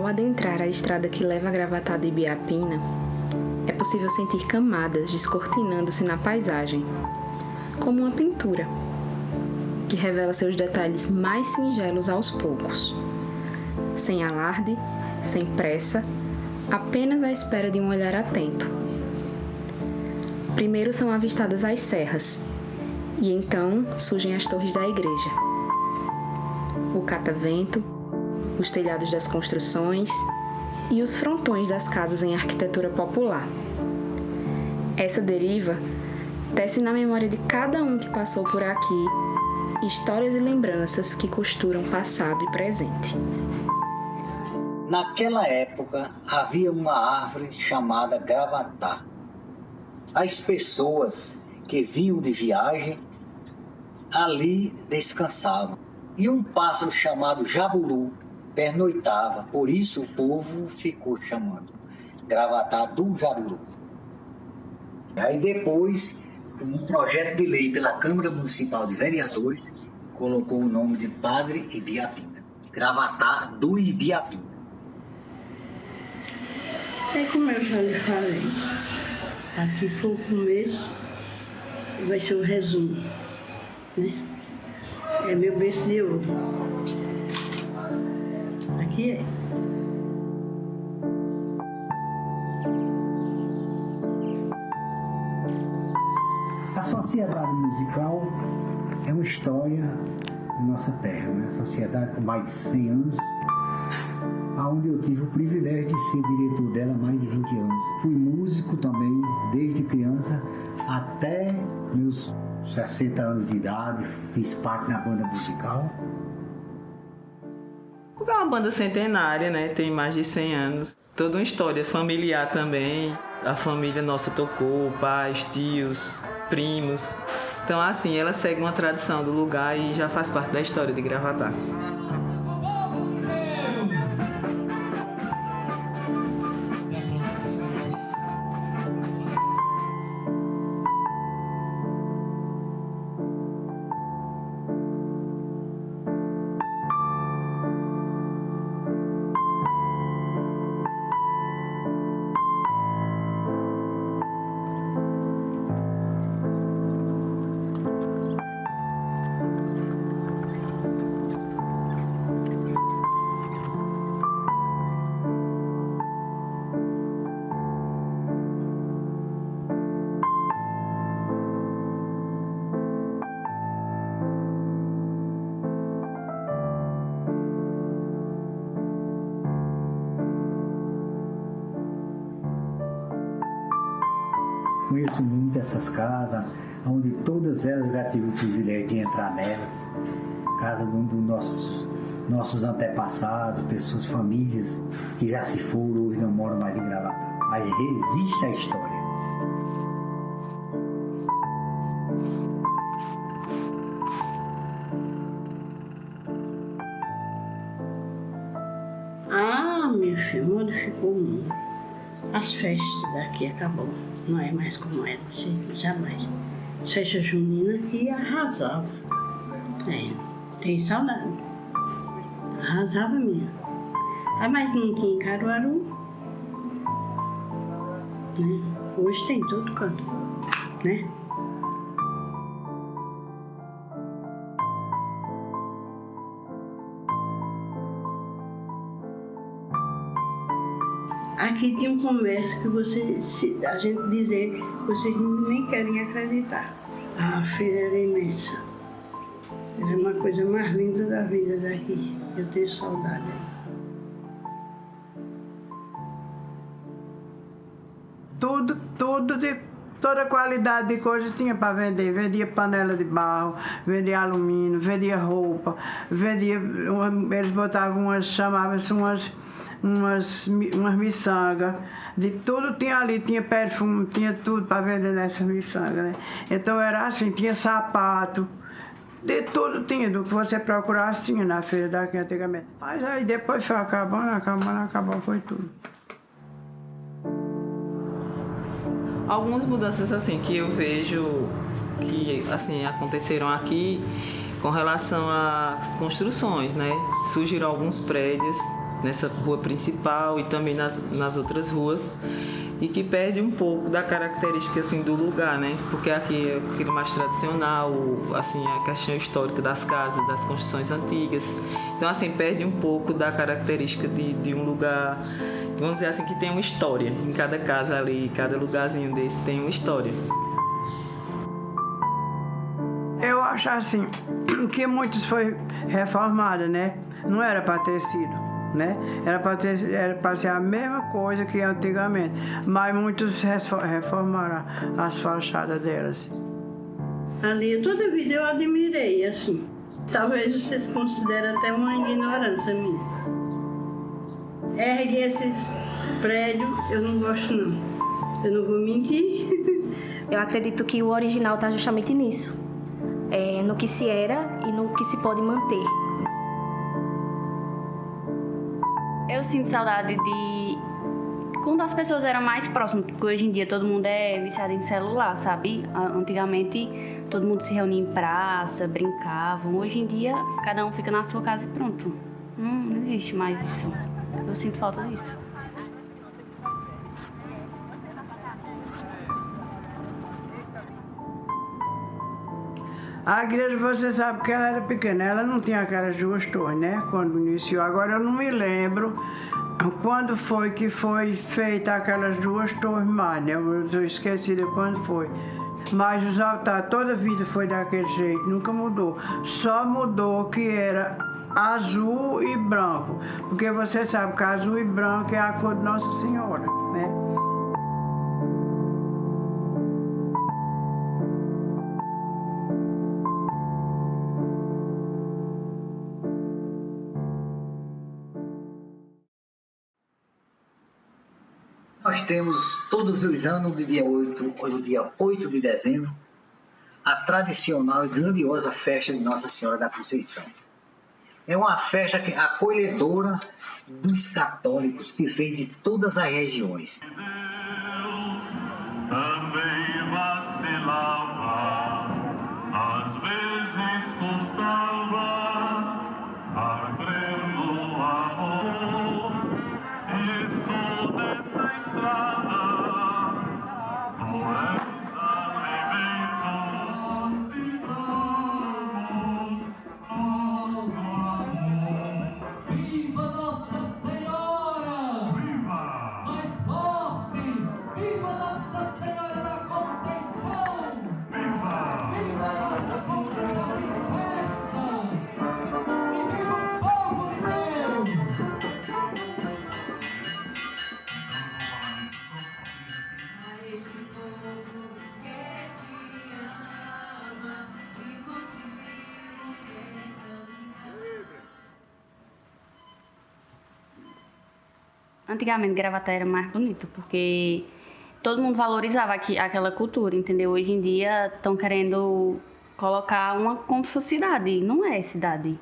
Ao adentrar a estrada que leva a Gravatá de Ibiapina, é possível sentir camadas descortinando-se na paisagem, como uma pintura, que revela seus detalhes mais singelos aos poucos, sem alarde, sem pressa, apenas à espera de um olhar atento. Primeiro são avistadas as serras, e então surgem as torres da igreja, o catavento, os telhados das construções e os frontões das casas em arquitetura popular. Essa deriva tece na memória de cada um que passou por aqui histórias e lembranças que costuram passado e presente. Naquela época havia uma árvore chamada Gravatá. As pessoas que vinham de viagem ali descansavam. E um pássaro chamado jaburu pernoitava, por isso o povo ficou chamando Gravatá do Jaburu. Aí depois, um projeto de lei pela Câmara Municipal de Vereadores colocou o nome de Padre Ibiapina, Gravatá do Ibiapina. É como eu já lhe falei, aqui foi o começo e vai ser o resumo, né? É meu berço de ouro. Aqui é. A sociedade musical é uma história da nossa terra, né? Sociedade com mais de 100 anos, onde eu tive o privilégio de ser diretor dela há mais de 20 anos. Fui músico também, desde criança até meus 60 anos de idade, fiz parte da banda musical. É uma banda centenária, né? Tem mais de 100 anos. Toda uma história familiar também. A família nossa tocou, pais, tios, primos. Então, assim, ela segue uma tradição do lugar e já faz parte da história de Gravatá. Conheço muito essas casas, onde todas elas já tive o privilégio de entrar nelas. Casa dos nossos antepassados, pessoas, famílias que já se foram, hoje não moram mais em Gravatá. Mas resiste a história. Ah, meu filho, modificou muito. As festas daqui acabou. Não é mais como era, jamais. As festas juninas que arrasava. Tem saudade. Arrasava mesmo. Ah, mas não tinha em Caruaru. Né? Hoje tem todo canto, né? Aqui tinha um comércio que a gente dizer, vocês nem querem acreditar. A feira era imensa. Era uma coisa mais linda da vida daqui. Eu tenho saudade. Toda qualidade de coisa tinha para vender. Vendia panela de barro, vendia alumínio, vendia roupa, eles botavam chamavam-se umas miçangas, de tudo tinha ali, tinha perfume, tinha tudo para vender nessa miçanga, né? Então era assim, tinha sapato, de tudo tinha, do que você procurasse tinha na feira daqui antigamente. Mas aí depois foi acabou, foi tudo. Algumas mudanças assim que eu vejo que assim aconteceram aqui com relação às construções, né? Surgiram alguns prédios nessa rua principal e também nas outras ruas, e que perde um pouco da característica assim do lugar, né? Porque aqui é aquele mais tradicional, assim, a questão histórica das casas, das construções antigas. Então, assim, perde um pouco da característica de um lugar, vamos dizer assim, que tem uma história. Em cada casa ali, cada lugarzinho desse tem uma história. Eu acho assim, que muitos foi reformado, né? Não era para ter sido. Né? Era para ser a mesma coisa que antigamente, mas muitos reformaram as fachadas delas. Ali, toda a vida eu admirei, assim. Talvez vocês considerem até uma ignorância minha. Ergue esses prédios, eu não gosto não. Eu não vou mentir. Eu acredito que o original está justamente nisso. No que se era e no que se pode manter. Eu sinto saudade de quando as pessoas eram mais próximas, porque hoje em dia todo mundo é viciado em celular, sabe? Antigamente todo mundo se reunia em praça, brincavam. Hoje em dia cada um fica na sua casa e pronto. Não existe mais isso. Eu sinto falta disso. A igreja, você sabe que ela era pequena, ela não tinha aquelas duas torres, né? Quando iniciou. Agora eu não me lembro quando foi que foi feita aquelas duas torres mais, né? Eu estou esquecida quando foi. Mas os altares, toda a vida foi daquele jeito, nunca mudou. Só mudou que era azul e branco. Porque você sabe que azul e branco é a cor de Nossa Senhora, né? Nós temos todos os anos, no dia 8 de dezembro, a tradicional e grandiosa festa de Nossa Senhora da Conceição. É uma festa acolhedora dos católicos que vêm de todas as regiões. Também vacilava, às vezes custava arder no amor. E estou nessa estrada, doentes alimentos, ficamos nós no amor. Viva Nossa Senhora! Viva! Mais forte! Viva Nossa Senhora da Conceição! Viva! Viva nossa comunidade de festa! E viva o povo de Deus! A esse povo que se ama e continua caminhando. Antigamente Gravatá era mais bonito, porque todo mundo valorizava aquela cultura, entendeu? Hoje em dia estão querendo colocar uma como se fosse cidade, não é cidade.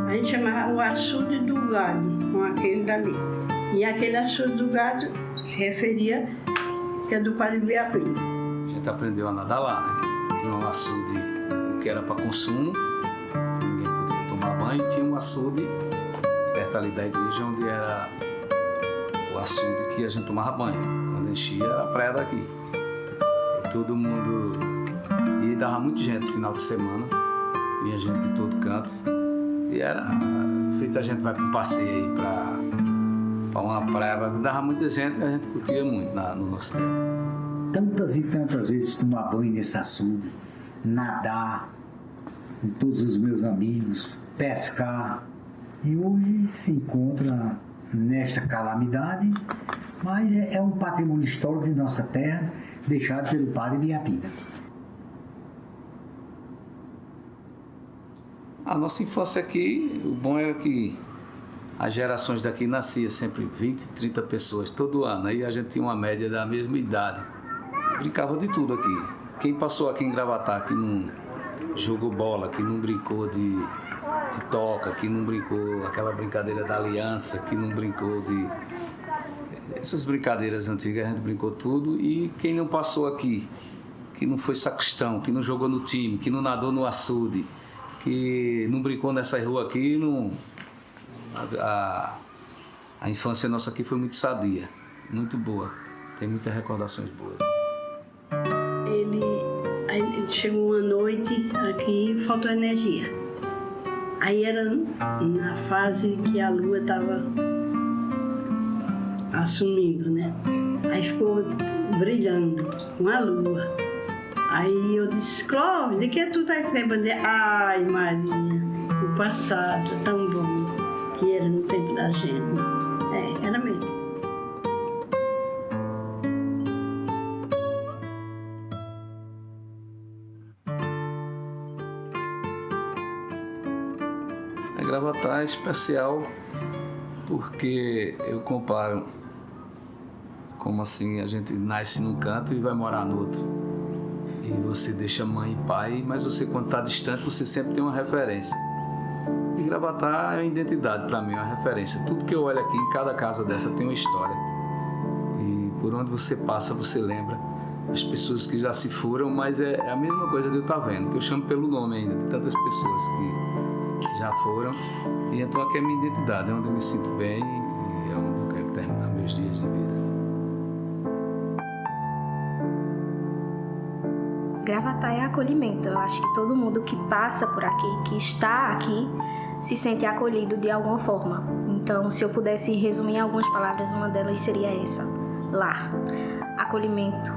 A gente chamava o açude do gado, com aquele dali. E aquele açude do gado se referia que é do Padre Biapim. A gente aprendeu a nadar lá, né? Tinha um açude que era para consumo, que ninguém podia tomar banho, e tinha um açude perto ali da igreja, onde era o açude que a gente tomava banho. Quando enchia era a praia daqui. E todo mundo... E dava muita gente no final de semana, vinha gente de todo canto. E era feito, a gente vai para um passeio aí para uma praia, dava muita gente e a gente curtia muito no nosso tempo. Tantas e tantas vezes tomar banho nesse açude, nadar com todos os meus amigos, pescar. E hoje se encontra nesta calamidade, mas é um patrimônio histórico de nossa terra, deixado pelo Padre Biapina. A nossa infância aqui, o bom era que as gerações daqui nasciam sempre 20, 30 pessoas todo ano. Aí a gente tinha uma média da mesma idade. Brincava de tudo aqui. Quem passou aqui em Gravatá, que não jogou bola, que não brincou de toca, que não brincou aquela brincadeira da aliança, que não brincou de... Essas brincadeiras antigas a gente brincou tudo, e quem não passou aqui, que não foi sacristão, que não jogou no time, que não nadou no açude, que não brincou nessa rua aqui, não... A infância nossa aqui foi muito sadia, muito boa, tem muitas recordações boas. Ele chegou uma noite aqui e faltou energia. Aí era na fase que a lua estava assumindo, né? Aí ficou brilhando com a lua. Aí eu disse, Clóvis, de que tu tá escrevendo? Ai, Maria, o passado tão bom que era no tempo da gente. Era mesmo. A Gravatá é especial porque eu comparo como assim a gente nasce num canto e vai morar no outro. E você deixa mãe e pai, mas você quando está distante você sempre tem uma referência. E Gravatá é uma identidade para mim, é uma referência. Tudo que eu olho aqui, em cada casa dessa tem uma história. E por onde você passa você lembra as pessoas que já se foram, mas é a mesma coisa de eu estar vendo, que eu chamo pelo nome ainda, de tantas pessoas que já foram. E então aqui é a minha identidade, é onde eu me sinto bem e é onde eu quero terminar meus dias de vida. Gravatá é acolhimento. Eu acho que todo mundo que passa por aqui, que está aqui, se sente acolhido de alguma forma. Então, se eu pudesse resumir em algumas palavras, uma delas seria essa: lar, acolhimento,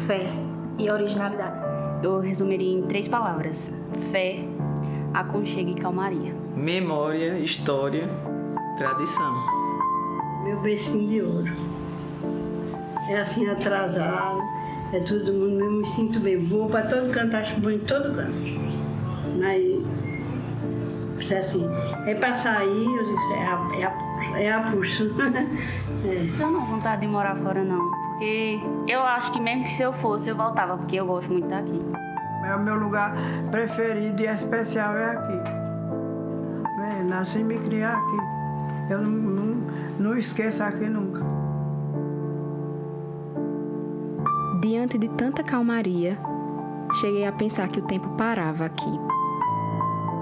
fé e originalidade. Eu resumiria em 3 palavras: fé, aconchego e calmaria. Memória, história, tradição. Meu bercinho de ouro. É assim atrasado, é todo mundo, eu me sinto bem. Vou para todo canto, acho bom em todo canto. Mas, se assim, é para sair, eu digo, é a puxa. Eu não tenho vontade de morar fora, não. Porque eu acho que mesmo que se eu fosse, eu voltava, porque eu gosto muito daqui. O meu lugar preferido e especial é aqui. Nasci e me criar aqui. Eu não esqueço aqui nunca. Diante de tanta calmaria, cheguei a pensar que o tempo parava aqui.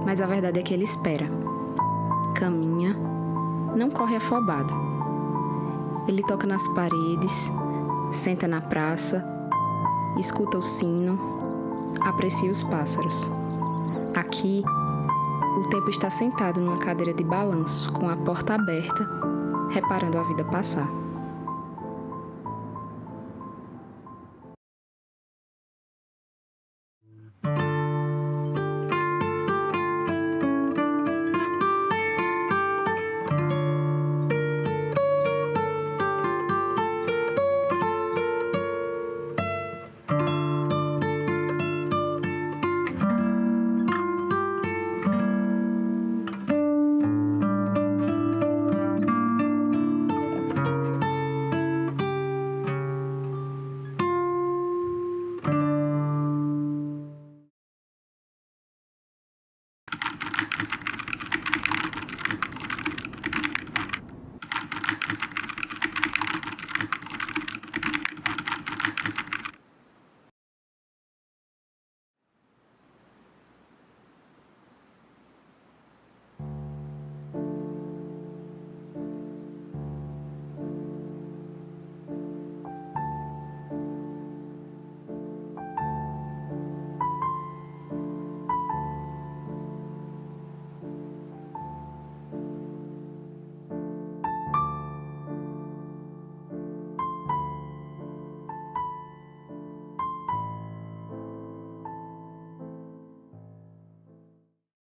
Mas a verdade é que ele espera. Caminha, não corre afobado. Ele toca nas paredes, senta na praça, escuta o sino, aprecia os pássaros. Aqui, o tempo está sentado numa cadeira de balanço, com a porta aberta, reparando a vida passar.